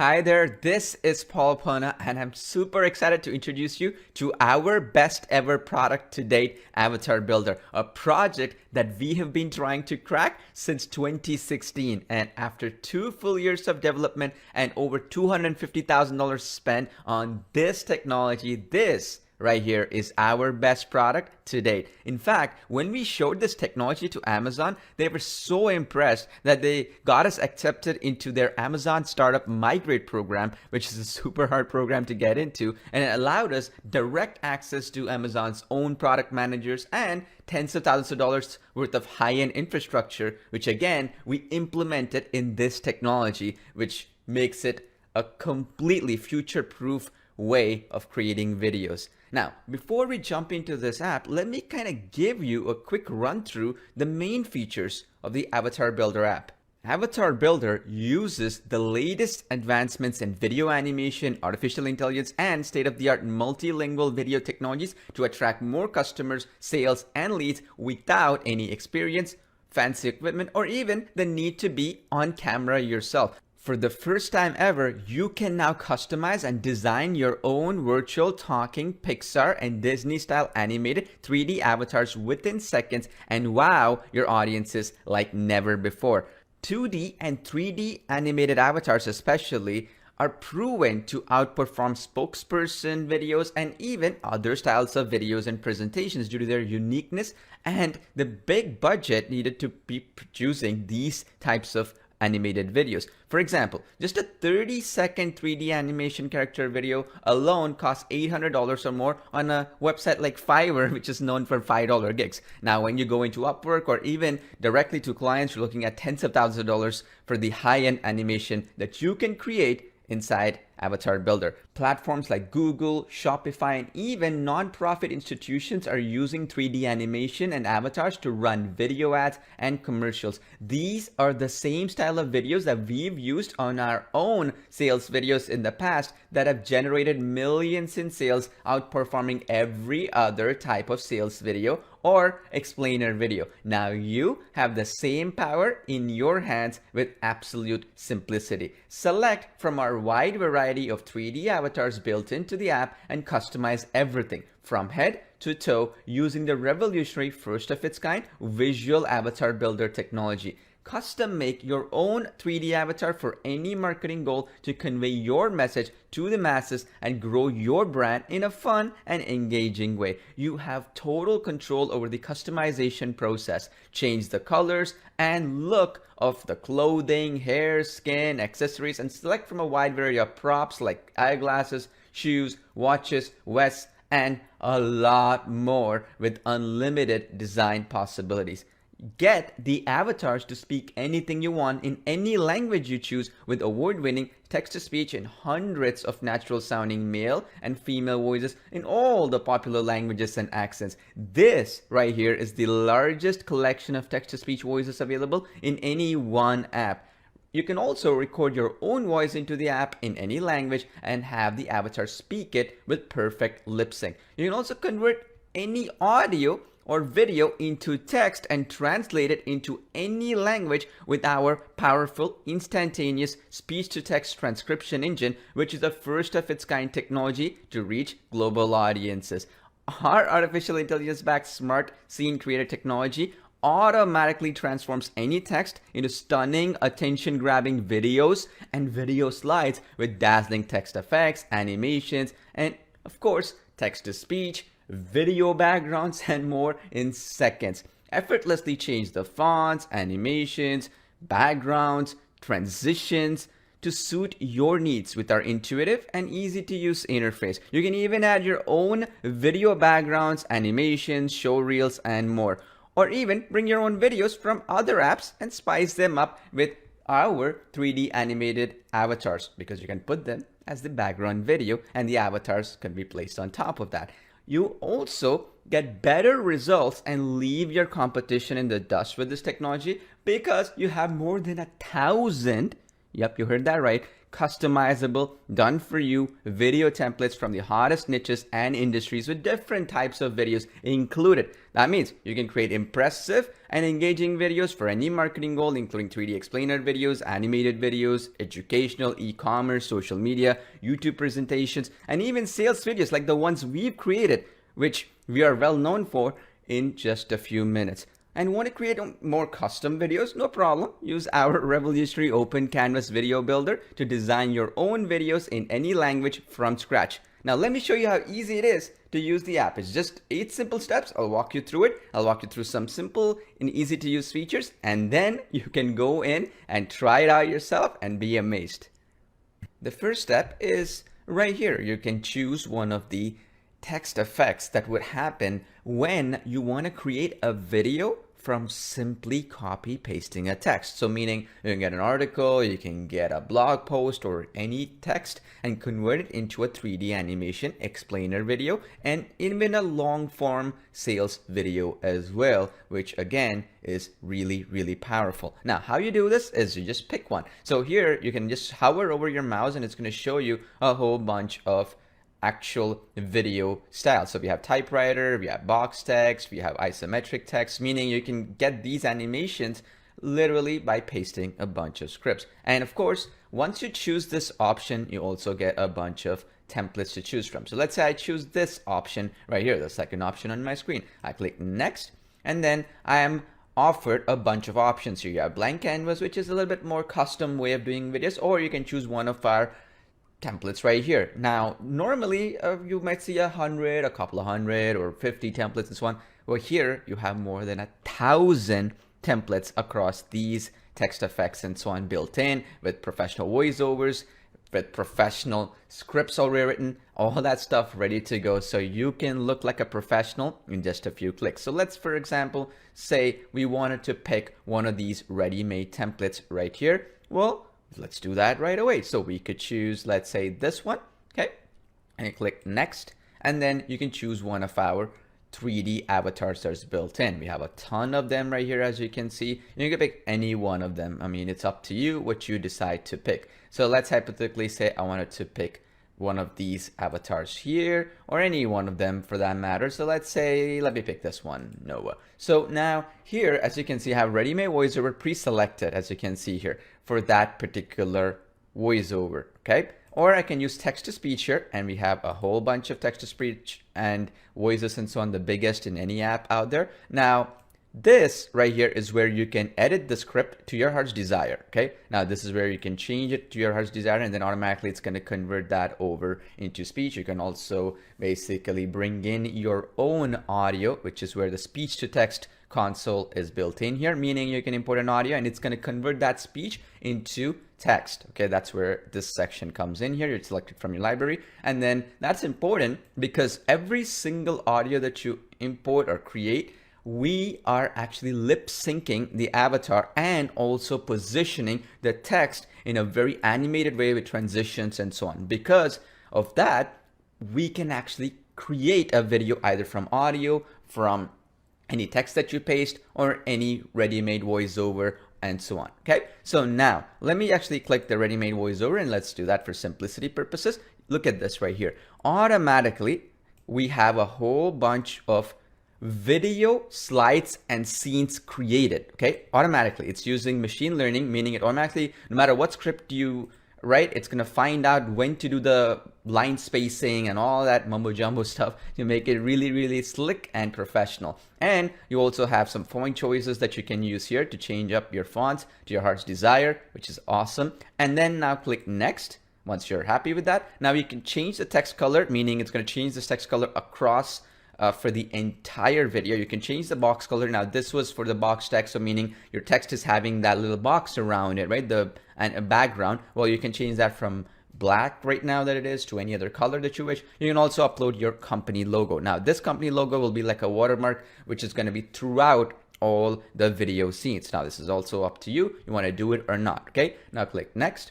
Hi there, this is Paul Pona, and I'm super excited to introduce you to our best ever product to date, Avatar Builder, a project that we have been trying to crack since 2016. And after 2 full years of development and over $250,000 spent on this technology, this right here is our best product to date. In fact, when we showed this technology to Amazon, they were so impressed that they got us accepted into their Amazon Startup Migrate program, which is a super hard program to get into, and it allowed us direct access to Amazon's own product managers and tens of thousands of dollars worth of high-end infrastructure, which again, we implemented in this technology, which makes it a completely future-proof way of creating videos. Now, before we jump into this app, let me kind of give you a quick run through the main features of the Avatar Builder app. Avatar Builder uses the latest advancements in video animation, artificial intelligence, and state-of-the-art multilingual video technologies to attract more customers, sales, and leads without any experience, fancy equipment, or even the need to be on camera yourself. For the first time ever, you can now customize and design your own virtual talking Pixar and Disney style animated 3D avatars within seconds and wow your audiences like never before. 2D and 3D animated avatars especially are proven to outperform spokesperson videos and even other styles of videos and presentations due to their uniqueness and the big budget needed to be producing these types of animated videos. For example, just a 30-second 3D animation character video alone costs $800 or more on a website like Fiverr, which is known for $5 gigs. Now, when you go into Upwork or even directly to clients, you're looking at tens of thousands of dollars for the high-end animation that you can create inside Avatar Builder. Platforms like Google, Shopify, and even non-profit institutions are using 3D animation and avatars to run video ads and commercials. These are the same style of videos that we've used on our own sales videos in the past that have generated millions in sales, outperforming every other type of sales video or explainer video. Now you have the same power in your hands with absolute simplicity. Select from our wide variety of 3D avatars built into the app and customize everything from head to toe using the revolutionary first of its kind visual avatar builder technology. Custom make your own 3D avatar for any marketing goal to convey your message to the masses and grow your brand in a fun and engaging way. You have total control over the customization process. Change the colors and look of the clothing, hair, skin, accessories, and select from a wide variety of props like eyeglasses, shoes, watches, vests, and a lot more with unlimited design possibilities. Get the avatars to speak anything you want in any language you choose with award-winning text-to-speech in hundreds of natural-sounding male and female voices in all the popular languages and accents. This right here is the largest collection of text-to-speech voices available in any one app. You can also record your own voice into the app in any language and have the avatar speak it with perfect lip sync. You can also convert any audio or video into text and translate it into any language with our powerful instantaneous speech-to-text transcription engine, which is the first of its kind technology to reach global audiences. Our artificial intelligence-backed smart scene creator technology automatically transforms any text into stunning, attention-grabbing videos and video slides with dazzling text effects, animations, and of course, text-to-speech, video backgrounds, and more in seconds. Effortlessly change the fonts, animations, backgrounds, transitions to suit your needs with our intuitive and easy to use interface. You can even add your own video backgrounds, animations, show reels, and more. Or even bring your own videos from other apps and spice them up with our 3D animated avatars, because you can put them as the background video and the avatars can be placed on top of that. You also get better results and leave your competition in the dust with this technology because you have more than 1,000 Yep, you heard that right. Customizable, done for you video templates from the hottest niches and industries with different types of videos included. That means you can create impressive and engaging videos for any marketing goal, including 3D explainer videos, animated videos, educational, e-commerce, social media, YouTube presentations, and even sales videos like the ones we've created, which we are well known for, in just a few minutes. And want to create more custom videos? No problem. Use our revolutionary open canvas video builder to design your own videos in any language from scratch. Now let me show you how easy it is to use the app. It's just 8 simple steps. I'll walk you through it. I'll walk you through some simple and easy to use features, and then you can go in and try it out yourself and be amazed. The first step is right here. You can choose one of the text effects that would happen when you want to create a video from simply copy pasting a text. So meaning you can get an article, you can get a blog post or any text and convert it into a 3D animation explainer video and even a long form sales video as well, which again is really, really powerful. Now, how you do this is you just pick one. So here you can just hover over your mouse and it's going to show you a whole bunch of actual video style. So we have typewriter, we have box text, we have isometric text, meaning you can get these animations literally by pasting a bunch of scripts. And of course, once you choose this option, you also get a bunch of templates to choose from. So let's say I choose this option right here, the second option on my screen. I click next, and then I am offered a bunch of options here. You have blank canvas, which is a little bit more custom way of doing videos, or you can choose one of our templates right here. Now, normally you might see 100, a couple of hundred, or 50 templates and so on. Well, here you have more than 1,000 templates across these text effects and so on built in, with professional voiceovers, with professional scripts already written, all that stuff ready to go, so you can look like a professional in just a few clicks. So let's, for example, say we wanted to pick one of these ready-made templates right here. Well, let's do that right away. So we could choose, let's say this one, okay? And you click next, and then you can choose one of our 3D avatars that's built in. We have a ton of them right here, as you can see. You can pick any one of them. I mean, it's up to you what you decide to pick. So let's hypothetically say I wanted to pick one of these avatars here, or any one of them for that matter. So let's say, let me pick this one, Noah. So now here, as you can see, I have ready-made voiceover pre-selected, as you can see here, for that particular voiceover, okay? Or I can use text-to-speech here, and we have a whole bunch of text-to-speech and voices and so on, the biggest in any app out there. Now, this right here is where you can edit the script to your heart's desire, okay? Now, this is where you can change it to your heart's desire, and then automatically it's going to convert that over into speech. You can also basically bring in your own audio, which is where the speech-to-text console is built in here, meaning you can import an audio and it's going to convert that speech into text. Okay, that's where this section comes in here. You select it from your library, and then that's important because every single audio that you import or create, we are actually lip syncing the avatar and also positioning the text in a very animated way with transitions and so on. Because of that, we can actually create a video either from audio, from any text that you paste, or any ready-made voiceover and so on. Okay, so now let me actually click the ready-made voiceover, and let's do that for simplicity purposes. Look at this right here. Automatically, we have a whole bunch of video slides and scenes created. Okay, automatically, it's using machine learning, meaning it automatically, no matter what script you write, it's gonna find out when to do the line spacing and all that mumbo jumbo stuff to make it really, really slick and professional. And you also have some font choices that you can use here to change up your fonts to your heart's desire, which is awesome. And then now click next. Once you're happy with that, now you can change the text color, meaning it's going to change this text color across for the entire video. You can change the box color. Now this was for the box text, so meaning your text is having that little box around it, right? And a background. Well, you can change that from black right now that it is to any other color that you wish. You can also upload your company logo. Now this company logo will be like a watermark, which is going to be throughout all the video scenes. Now this is also up to you. You want to do it or not. Okay, now click next.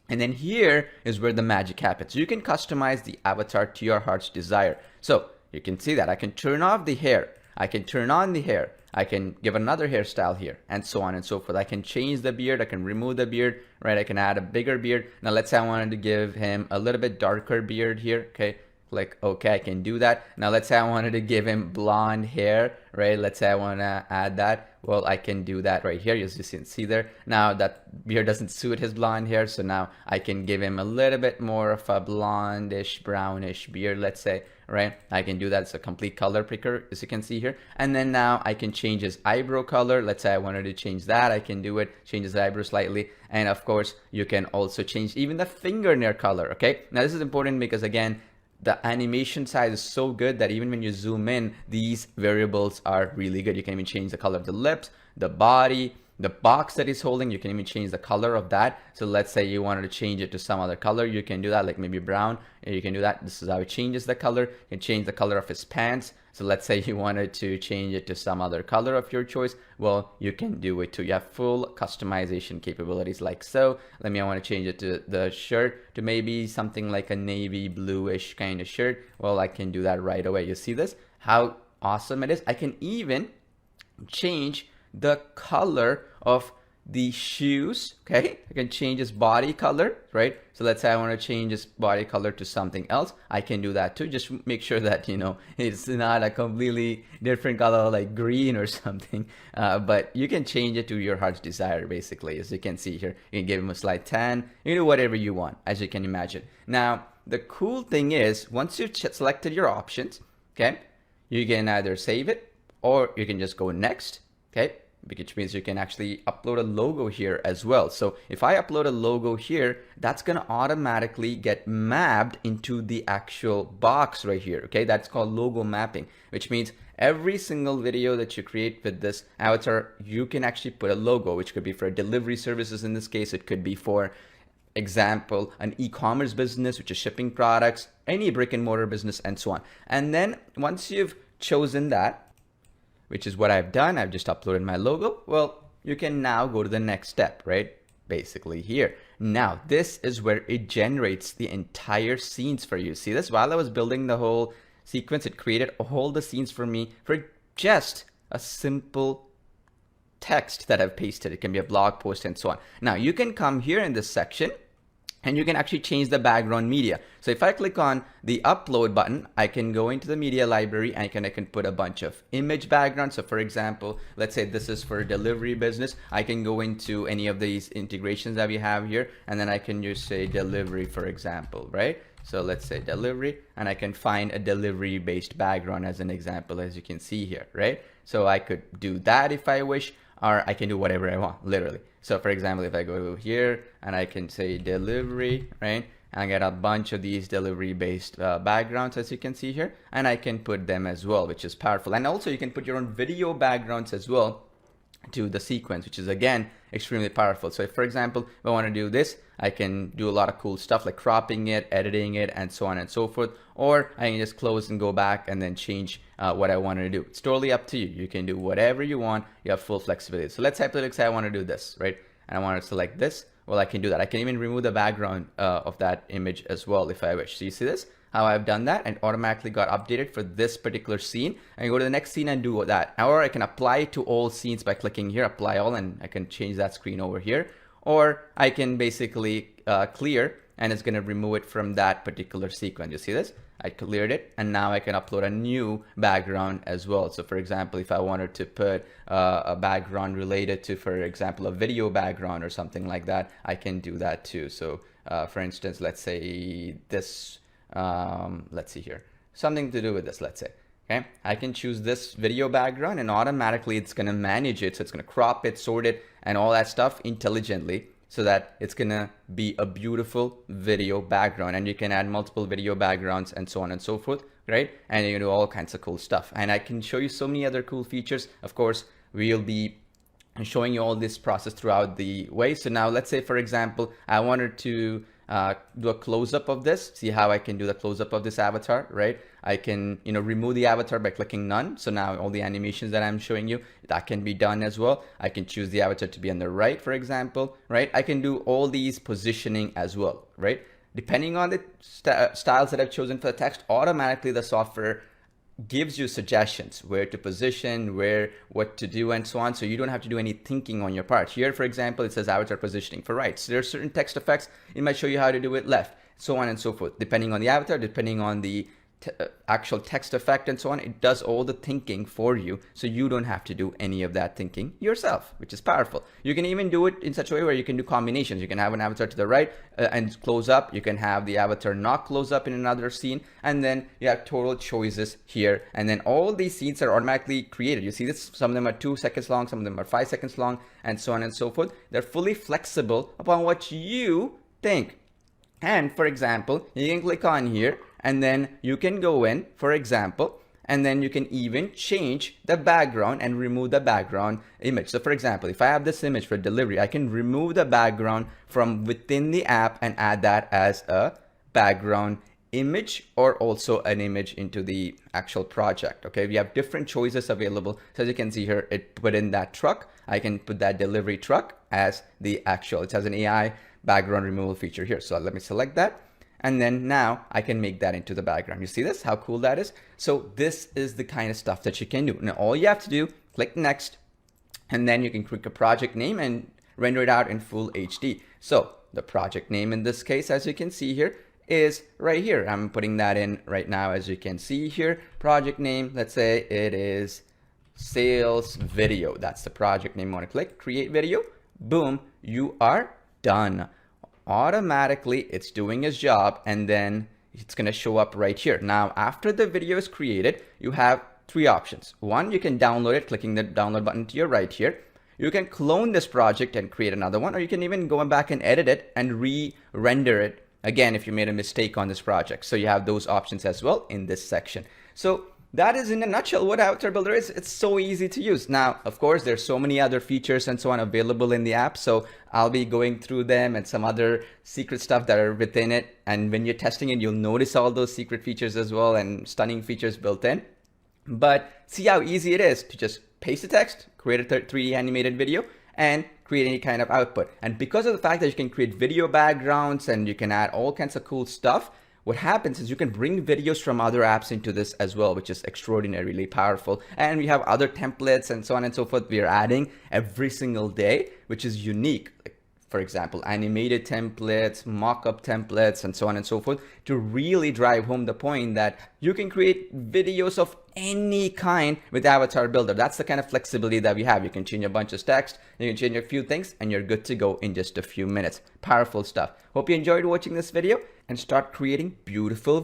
And then here is where the magic happens. You can customize the avatar to your heart's desire. So you can see that I can turn off the hair. I can turn on the hair. I can give another hairstyle here, and so on and so forth. I can change the beard. I can remove the beard, right? I can add a bigger beard. Now let's say I wanted to give him a little bit darker beard here, okay? Click OK, I can do that. Now let's say I wanted to give him blonde hair, right? Let's say I want to add that. Well, I can do that right here. As you can see there. Now that beard doesn't suit his blonde hair, so now I can give him a little bit more of a blondish, brownish beard, let's say, right? I can do that. It's a complete color picker, as you can see here. And then now I can change his eyebrow color. Let's say I wanted to change that. I can do it, change his eyebrow slightly. And of course, you can also change even the fingernail color, okay? Now this is important because again, the animation size is so good that even when you zoom in, these variables are really good. You can even change the color of the lips, the body, the box that he's holding. You can even change the color of that. So let's say you wanted to change it to some other color. You can do that, like maybe brown. You can do that. This is how it changes the color. You can change the color of his pants. So let's say you wanted to change it to some other color of your choice. Well, you can do it too. You have full customization capabilities like so. I want to change it to the shirt to maybe something like a navy bluish kind of shirt. Well, I can do that right away. You see this? How awesome it is. I can even change the color of the shoes, okay? I can change his body color, right? So let's say I want to change his body color to something else. I can do that too. Just make sure that, you know, it's not a completely different color like green or something. But you can change it to your heart's desire, basically. As you can see here, you can give him a slight tan. You can do whatever you want, as you can imagine. Now, the cool thing is, once you've selected your options, okay, you can either save it or you can just go next, okay? Which means you can actually upload a logo here as well. So if I upload a logo here, that's going to automatically get mapped into the actual box right here. Okay, that's called logo mapping, which means every single video that you create with this avatar, you can actually put a logo, which could be for delivery services. In this case, it could be for example, an e-commerce business, which is shipping products, any brick and mortar business, and so on. And then once you've chosen that, which is what I've done, I've just uploaded my logo. Well, you can now go to the next step, right? Basically here. Now, this is where it generates the entire scenes for you. See this? While I was building the whole sequence, it created all the scenes for me for just a simple text that I've pasted. It can be a blog post and so on. Now, you can come here in this section and you can actually change the background media. So if I click on the upload button, I can go into the media library and I can put a bunch of image backgrounds. So for example, let's say this is for a delivery business. I can go into any of these integrations that we have here, and then I can just say delivery, for example, right? So let's say delivery, and I can find a delivery based background as an example, as you can see here, right? So I could do that if I wish, or I can do whatever I want, literally. So for example, if I go here and I can say delivery, right? And I get a bunch of these delivery based backgrounds, as you can see here, and I can put them as well, which is powerful. And also you can put your own video backgrounds as well to the sequence, which is again extremely powerful. So if, for example, if I want to do this, I can do a lot of cool stuff like cropping it, editing it, and so on and so forth. Or I can just close and go back and then change what I want to do. It's totally up to you. You can do whatever you want. You have full flexibility. So let's hypothetically say I want to do this, right? And I want to select this. Well, I can do that. I can even remove the background of that image as well if I wish. So you see this? How I've done that and automatically got updated for this particular scene. I can go to the next scene and do that. Or I can apply it to all scenes by clicking here, apply all, and I can change that screen over here. Or I can basically clear, and it's going to remove it from that particular sequence. You see this? I cleared it, and now I can upload a new background as well. So for example, if I wanted to put a background related to, for example, a video background or something like that, I can do that too. So for instance, let's say this, let's see here, something to do with this, let's say. Okay, I can choose this video background and automatically it's going to manage it. So it's going to crop it, sort it, and all that stuff intelligently so that it's going to be a beautiful video background. And you can add multiple video backgrounds and so on and so forth, right? And you can do all kinds of cool stuff. And I can show you so many other cool features. Of course, we'll be showing you all this process throughout the way. So now let's say, for example, I wanted to do a close-up of this. See how I can do the close-up of this avatar, right? I can, remove the avatar by clicking none. So now all the animations that I'm showing you, that can be done as well. I can choose the avatar to be on the right, for example, right? I can do all these positioning as well, right? Depending on the styles that I've chosen for the text, automatically the software gives you suggestions where to position, what to do, and so on. So you don't have to do any thinking on your part. Here, for example, it says avatar positioning for right. So there are certain text effects. It might show you how to do it left, so on and so forth. Depending on the avatar, depending on the actual text effect and so on, it does all the thinking for you, so you don't have to do any of that thinking yourself, which is powerful. You can even do it in such a way where you can do combinations. You can have an avatar to the right and close up. You can have the avatar not close up in another scene, and then you have total choices here, and then all these scenes are automatically created. You see this, some of them are 2 seconds long, some of them are 5 seconds long, and so on and so forth. They're fully flexible upon what you think. And for example, you can click on here, and then you can go in, for example, and then you can even change the background and remove the background image. So for example, if I have this image for delivery, I can remove the background from within the app and add that as a background image, or also an image into the actual project. Okay, we have different choices available. So as you can see here, it put in that truck. I can put that delivery truck as the actual, it has an AI background removal feature here. So let me select that. And then now I can make that into the background. You see this, how cool that is? So this is the kind of stuff that you can do. Now all you have to do, click next, and then you can click a project name and render it out in full HD. So the project name in this case, as you can see here, is right here. I'm putting that in right now, as you can see here. Project name, let's say it is sales video. That's the project name. I want to click create video. Boom, you are done. Automatically it's doing its job, and then it's going to show up right here. Now after the video is created, you have 3 options. One, you can download it, clicking the download button to your right here. You can clone this project and create another one, or you can even go back and edit it and re-render it again if you made a mistake on this project. So you have those options as well in this section. So that is in a nutshell what Avatar Builder is. It's so easy to use. Now, of course, there's so many other features and so on available in the app. So I'll be going through them and some other secret stuff that are within it. And when you're testing it, you'll notice all those secret features as well and stunning features built in. But see how easy it is to just paste the text, create a 3D animated video, and create any kind of output. And because of the fact that you can create video backgrounds and you can add all kinds of cool stuff, what happens is you can bring videos from other apps into this as well, which is extraordinarily powerful. And we have other templates and so on and so forth we are adding every single day, which is unique. Like, for example, animated templates, mock-up templates, and so on and so forth, to really drive home the point that you can create videos of any kind with Avatar Builder. That's the kind of flexibility that we have. You can change a bunch of text, you can change a few things, and you're good to go in just a few minutes. Powerful stuff. Hope you enjoyed watching this video and start creating beautiful